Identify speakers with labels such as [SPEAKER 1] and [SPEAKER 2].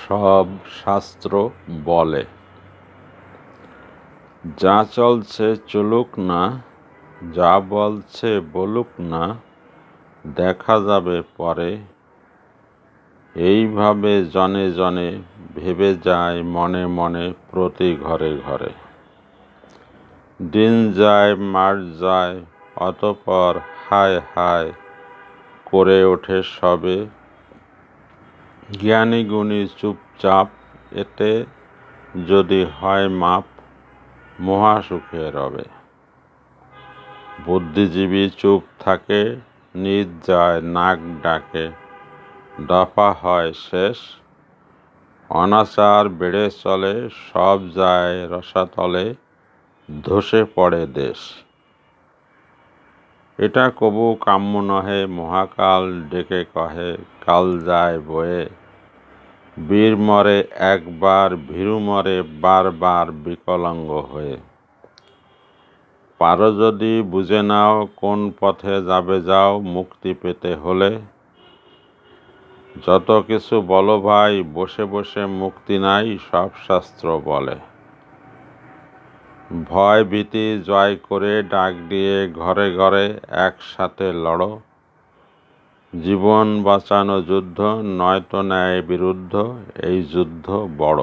[SPEAKER 1] সব শাস্ত্র বলে, যা চলছে চলুক না, যা বলছে বলুক না, দেখা যাবে পরে। এইভাবে জনে জনে ভেবে যায় মনে মনে প্রতি ঘরে ঘরে। দিন যায় মাস যায়, অতঃপর হায় হায় করে ওঠে সবে। জ্ঞানী গুণী চুপচাপ, এতে যদি হয় মাপ, মহাসুখে রবে। বুদ্ধিজীবী চুপ থাকে, নিজ যায় নাক ডাকে, দফা হয় শেষ। অনাচার বেড়ে চলে, সব যায় রসাতলে, ধসে পড়ে দেশ। এটা কবু কাম্য নহে, মহাকাল ডেকে কহে, কাল যায় বয়ে। বীর মরে একবার, ভীরু মরে বারবার বিকলাঙ্গ হয়ে। পারো যদি বুঝে নাও কোন পথে যাবে যাও মুক্তি পেতে হলে। যত কিছু বলো ভাই, বসে বসে মুক্তি নাই, সব শাস্ত্র বলে। ভয় ভীতি জয় করে ডাক দিয়ে ঘরে ঘরে একসাথে লড়ো। জীবন বাঁচানো যুদ্ধ, নয়তো ন্যায় বিরুদ্ধ, এই যুদ্ধ বড়।